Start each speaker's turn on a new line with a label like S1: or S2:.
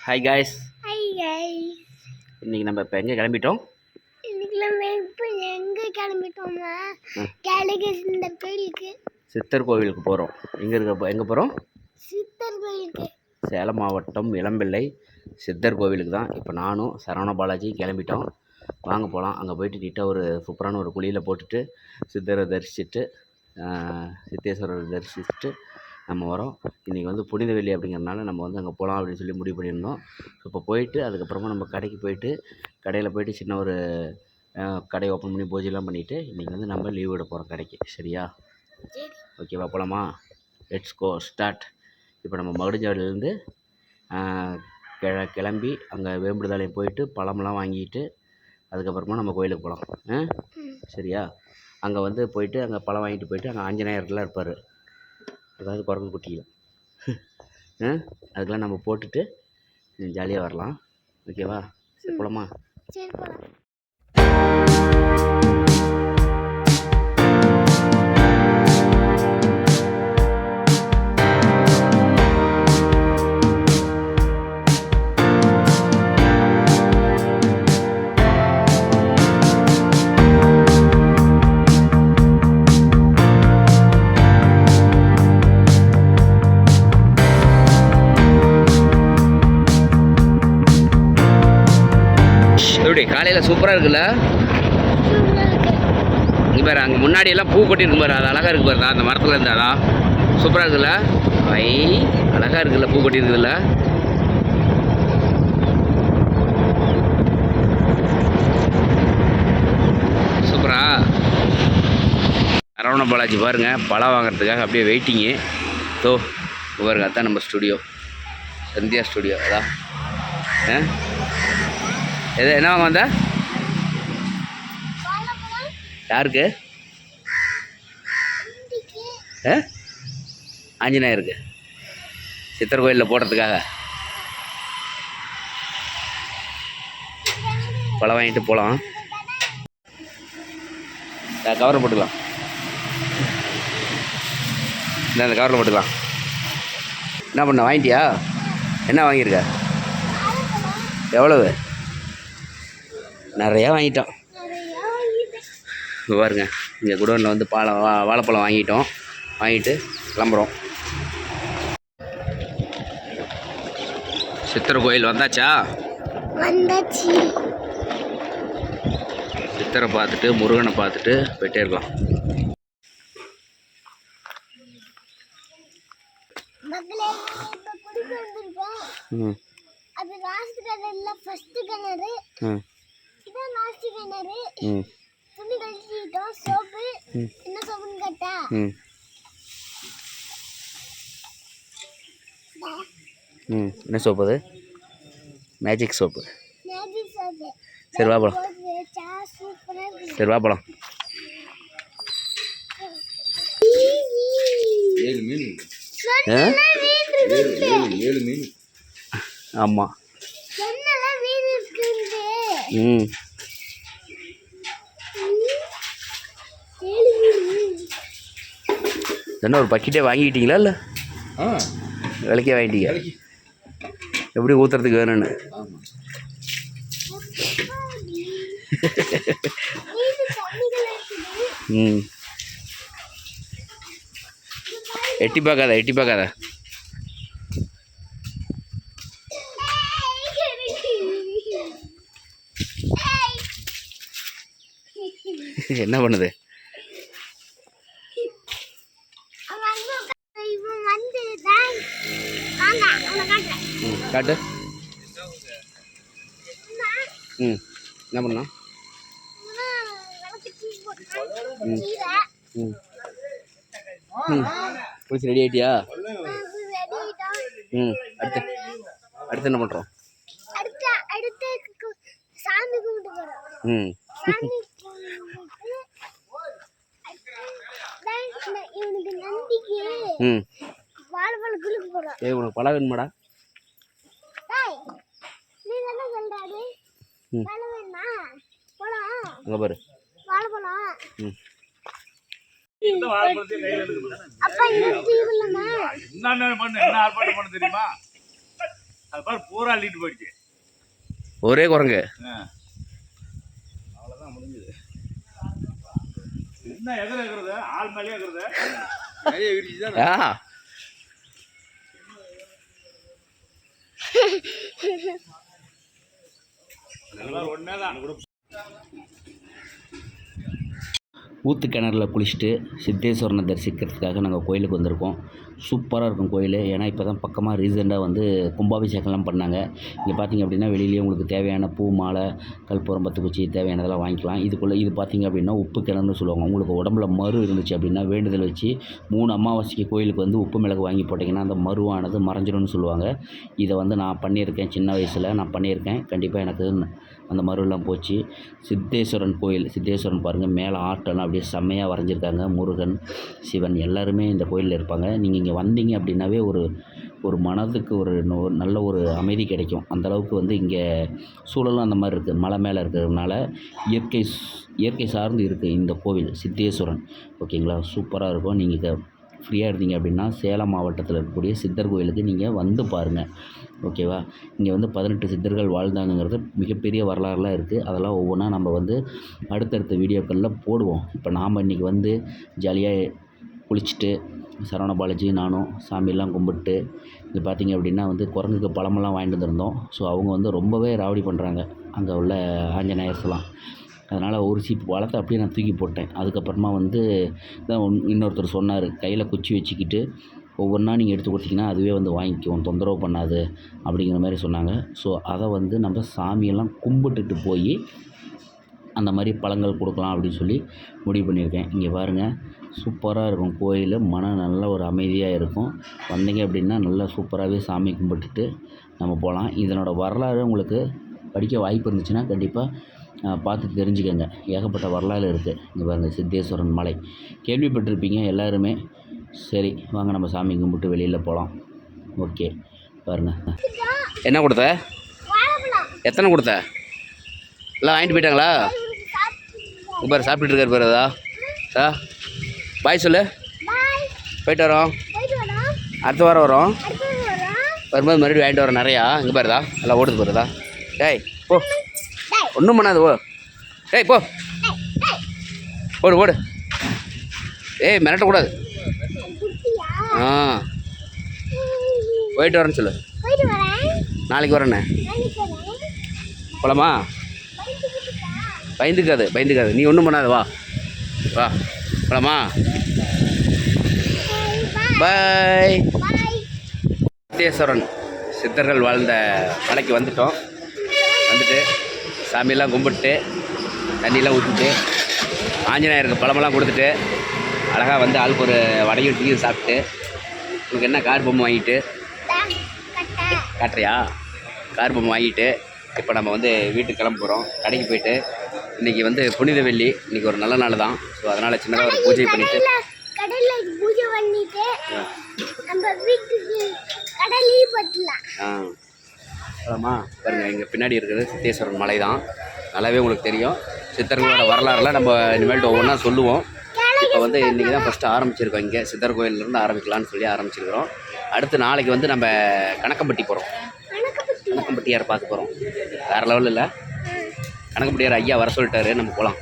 S1: Hi guys.
S2: Hi guys.
S1: இன்னைக்கு நம்ம இப்போ எங்கே கிளம்பிட்டோம்?
S2: இன்னைக்கு நம்ம இப்போ எங்கே கிளம்பிட்டோம்னா கேலகேஷன் கோயிலுக்கு,
S1: சித்தர் கோவிலுக்கு போகிறோம். எங்கே போகிறோம்?
S2: சித்தர் கோயிலுக்கு.
S1: சேலம் மாவட்டம் இளம்பிள்ளை சித்தர் கோவிலுக்கு தான் இப்போ நானும் சரவண பாலாஜி கிளம்பிட்டோம். வாங்க போகலாம். அங்கே போயிட்டு நீட்டாக ஒரு சூப்பரான ஒரு குழியில் போட்டுட்டு சித்தரை தரிசிச்சுட்டு சித்தேஸ்வரரை தரிசிச்சுட்டு நம்ம வரோம். இன்றைக்கி வந்து புனித வெள்ளி அப்படிங்கிறனால நம்ம வந்து அங்கே போகலாம் அப்படின்னு சொல்லி முடிவு பண்ணியிருந்தோம். இப்போ போயிட்டு அதுக்கப்புறமா நம்ம கடைக்கு போயிட்டு கடையில் போயிட்டு சின்ன ஒரு கடையை ஓப்பன் பண்ணி பூஜைலாம் பண்ணிவிட்டு இன்றைக்கி வந்து நம்ம லீவ் விட போகிறோம் கடைக்கு. சரியா? ஓகேவா? போகலாமா? Let's go start. இப்போ நம்ம மகுடஞ்சாவடியிலேருந்து கிளம்பி அங்கே வேம்புடுதாலையும் போயிட்டு பழமெல்லாம் வாங்கிட்டு அதுக்கப்புறமா நம்ம கோயிலுக்கு போகலாம். சரியா? அங்கே வந்து போயிட்டு அங்கே பழம் வாங்கிட்டு போயிட்டு அங்கே ஆஞ்சநேயர்லாம் இருப்பார், அதாவது குரங்கு குட்டியில். அதுக்கெல்லாம் நம்ம போட்டுட்டு ஜாலியாக வரலாம். ஓகேவா? சரி போகலாமா?
S2: சரி போகலாம்.
S1: எப்படி காலையில் சூப்பராக இருக்குல்ல? இங்கே பாரு, அங்கே முன்னாடியெல்லாம் பூ கொட்டிருக்கு பாரு, அது அழகாக இருக்குது பாரு. அந்த மரத்தில் இருந்தா சூப்பராக இருக்குல்ல? ஐ அழகாக இருக்குல்ல, பூ கொட்டிருக்குதுல்ல? சூப்பரா? சரவண பாலாஜி பாருங்கள், பழம் வாங்குறதுக்காக அப்படியே வெயிட்டிங்கு. தோ பாருங்க, அதுதான் நம்ம ஸ்டுடியோ, சந்தியா ஸ்டுடியோ. அதான் எது என்ன வாங்க வந்தா? யாருக்கு? ஆஞ்சநேயருக்கு சித்தர் கோயிலில் போடுறதுக்காக பழம் வாங்கிட்டு போகலாம். கவரில் போட்டுக்கலாம். இந்த கவரில் போட்டுக்கலாம். என்ன பண்ண வாங்கிட்டியா? என்ன வாங்கியிருக்க? எவ்வளவு? நிறையா வாங்கிட்டோம். பாருங்க, இங்கே குடோனில் வந்து வாழைப்பழம் வாங்கிட்டு கிளம்புறோம். சித்தர் கோயில் வந்தாச்சா?
S2: வந்தாச்சு.
S1: சித்தரை பார்த்துட்டு முருகனை பார்த்துட்டு போயிட்டே இருக்கலாம்.
S2: அது லாஸ்ட் கிணறுல ஃபர்ஸ்ட் கிணறு, இதான் லாஸ்ட் கிணறு. துணி கழிச்சிட்டோம். சோப்பு என்ன சோப்புன்னு கேட்டா
S1: என்ன சோப்பு? அது மேஜிக் சோப்பு.
S2: Magic soap.
S1: சரி வா போலாம்.
S2: சூப்பரா இருக்கு.
S1: சரி வா போலாம்.
S3: 7 மீன். 7 மீன்.
S1: ஆமாம். என்ன ஒரு பக்கெட்டே வாங்கிக்கிட்டீங்களா? இல்லை விலைக்கே வாங்கிட்டீங்க? எப்படி ஊற்றுறதுக்கு வேணும்னு. எட்டி பார்க்காத. என்ன பண்ணுது? காட்டு. என்ன பண்ணா? குளிச்சு ரெடி ஆகிட்டியா? அடுத்து என்ன பண்ணுறோம்?
S2: சாமி கும்பிட்டு போகிறோம். இவனுக்கு நந்திக்கு வாழைப்பழம் குளிக்க போகிறோம்.
S1: உனக்கு பழம் வேணுமாடா?
S2: நீ என்ன சொல்றாரு? பழம் வேணுமா? பழம்
S1: அங்கே பாரு,
S2: வாழைப்பழம். அப்பா இது தீவிரமா
S3: என்ன பண்ணு, என்ன ஆர்ப்பாட்டம் பண்ண தெரியுமா? அது பாரு பூரா அள்ளிட்டு போயிடுச்சு.
S1: ஒரே குரங்கு.
S3: அவ்வளோதான் முடிஞ்சது. என்ன எகிறது ஆள் மேலேயே இருக்கிறது நிறைய விரிச்சு தான் ஒன்னே தான்.
S1: ஊத்து கிணறுல குளிச்சுட்டு சித்தேஸ்வரனை தரிசிக்கிறதுக்காக நாங்கள் கோயிலுக்கு வந்திருக்கோம். சூப்பராக இருக்கும் கோயில். ஏன்னா இப்போ தான் பக்கமாக ரீசெண்டாக வந்து கும்பாபிஷேகம்லாம் பண்ணாங்க. இங்கே பார்த்திங்க அப்படின்னா வெளியிலேயே உங்களுக்கு தேவையான பூ, மாலை, கற்பூரம், பத்துக்குச்சி தேவையானதெல்லாம் வாங்கிக்கலாம். இது பார்த்திங்க அப்படின்னா உப்பு கிணறுன்னு சொல்லுவாங்க. உங்களுக்கு உடம்புல மரு இருந்துச்சு அப்படின்னா வேண்டுதல் வச்சு 3 அமாவாசைக்கு கோயிலுக்கு வந்து உப்பு மிளகு வாங்கி போட்டிங்கன்னா அந்த மருவானது மறைஞ்சிடும்னு சொல்லுவாங்க. இதை வந்து நான் பண்ணியிருக்கேன். சின்ன வயசில் நான் பண்ணியிருக்கேன். கண்டிப்பாக எனக்கு அந்த மருவெல்லாம் போச்சு. சித்தேஸ்வரன் கோயில், சித்தேஸ்வரன் பாருங்கள், மேலே ஆட்டெல்லாம் அப்படியே செம்மையாக வரைஞ்சிருக்காங்க. முருகன், சிவன் எல்லாருமே இந்த கோயிலில் இருப்பாங்க. நீங்கள் இங்கே வந்தீங்க அப்படின்னாவே ஒரு மனதுக்கு ஒரு நல்ல ஒரு அமைதி கிடைக்கும். அந்தளவுக்கு வந்து இங்கே சூழலும் அந்த மாதிரி இருக்குது. மலை மேலே இருக்கிறதுனால இயற்கை சார்ந்து இருக்குது இந்த கோவில் சித்தேஸ்வரன். ஓகேங்களா, சூப்பராக இருக்கும். நீங்கள் ஃப்ரீயாக இருந்தீங்க அப்படின்னா சேலம் மாவட்டத்தில் இருக்கக்கூடிய சித்தர் கோயிலுக்கு நீங்கள் வந்து பாருங்கள். ஓகேவா, இங்கே வந்து 18 சித்தர்கள் வாழ்ந்தாங்கிறது மிகப்பெரிய வரலாறுலாம் இருக்குது. அதெல்லாம் ஒவ்வொன்றா நம்ம வந்து அடுத்தடுத்த வீடியோக்களில் போடுவோம். இப்போ நாம் இன்றைக்கி வந்து ஜாலியாக குளிச்சுட்டு சரவண பாலாஜி நானும் சாமியெல்லாம் கும்பிட்டு இங்கே பார்த்திங்க அப்படின்னா வந்து குரங்குக்கு பழமெல்லாம் வாங்கிட்டு வந்திருந்தோம். ஸோ அவங்க வந்து ரொம்பவே ராவடி பண்ணுறாங்க அங்கே உள்ள ஆஞ்சநேயர்ஸ்லாம். அதனால் ஒரு சீப்பு பழத்தை அப்படியே நான் தூக்கி போட்டேன். அதுக்கப்புறமா வந்து தான் இன்னொருத்தர் சொன்னார், கையில் குச்சி வச்சுக்கிட்டு ஒவ்வொன்றா நீங்கள் எடுத்து கொடுத்தீங்கன்னா அதுவே வந்து வாங்கிக்குவோம், தொந்தரவு பண்ணாது அப்படிங்கிற மாதிரி சொன்னாங்க. ஸோ அதை வந்து நம்ம சாமியெல்லாம் கும்பிட்டுட்டு போய் அந்த மாதிரி பழங்கள் கொடுக்கலாம் அப்படின்னு சொல்லி முடிவு பண்ணியிருக்கேன். இங்கே பாருங்கள், சூப்பராக இருக்கும் கோயில். மனம் நல்ல ஒரு அமைதியாக இருக்கும். வந்தீங்க அப்படின்னா நல்லா சூப்பராகவே சாமி கும்பிட்டுட்டு நம்ம போகலாம். இதனோட வரலாறு உங்களுக்கு படிக்க வாய்ப்பு இருந்துச்சுன்னா கண்டிப்பாக பார்த்து தெரிஞ்சுக்கோங்க. ஏகப்பட்ட வரலாறு இருக்குது. இங்கே பாருங்கள், சித்தேஸ்வரன் மலை கேள்விப்பட்டிருப்பீங்க எல்லாருமே. சரி வாங்க நம்ம சாமி கும்பிட்டு வெளியில் போகலாம். ஓகே, பாருங்கள். என்ன கொடுத்த? எத்தனை கொடுத்த? எல்லாம் வாங்கிட்டு போயிட்டாங்களா? பாரு சாப்பிட்டுட்டு இருக்கார் பாரு. அதா பாய் சொல்லு. போயிட்டு வரோம். அடுத்த வாரம் வரோம். வரும்போது மறுபடியும் வாங்கிட்டு வரோம் நிறையா. இங்கே பாருதா எல்லாம் ஓடுது பாருதா. டேய் போ, ஒன்றும் பண்ணாது. ஓ டேய் போ, ஓடு ஓடு. ஏய் மிரட்டக்கூடாது. ஆ போயிட்டு வரேன்னு சொல்லு. நாளைக்கு வரேண்ணே. போலாமா? பயந்துக்காது. நீ ஒன்றும் பண்ணாத. வா போலாமா? பாய். சித்தேஸ்வரன் சித்தர்கள் வாழ்ந்த மலைக்கு வந்துட்டு சாமியெல்லாம் கும்பிட்டு தண்ணியெல்லாம் ஊற்றிட்டு ஆஞ்சநேயருக்கு பழமெல்லாம் கொடுத்துட்டு அழகாக வந்து ஆளுக்கு ஒரு வடையும் டீயும் சாப்பிட்டு உங்களுக்கு என்ன கார் பொம்மை வாங்கிட்டு காட்டுறியா? கார் பொம்மை வாங்கிட்டு இப்போ நம்ம வந்து வீட்டுக்கு கிளம்ப போகிறோம். கடைக்கு போயிட்டு இன்றைக்கி வந்து புனித வெள்ளி, இன்றைக்கி ஒரு நல்ல நாள் தான். ஸோ அதனால் சின்னதாக ஒரு பூஜை பண்ணிவிட்டு ஆமாம் பாருங்கள், இங்கே பின்னாடி இருக்கிறது சித்தேஸ்வரன் மலை தான். நல்லாவே உங்களுக்கு தெரியும். சித்தர்களோட வரலாறுலாம் நம்ம இனிமேல்ட்டு ஒவ்வொன்றா சொல்லுவோம். இப்போ வந்து இன்றைக்கி தான் ஃபஸ்ட்டு ஆரம்பிச்சிருக்கோம். இங்கே சித்தர் கோயிலேருந்து ஆரம்பிக்கலான்னு சொல்லி ஆரம்பிச்சிருக்கிறோம். அடுத்து நாளைக்கு வந்து நம்ம கணக்கம்பட்டி போகிறோம். கணக்கம்பட்டியாரை பார்க்க போகிறோம். வேறு லெவலில் இல்லை, கணக்கம்பட்டியார் ஐயா வர சொல்லிட்டாரு. நம்ம போகலாம்.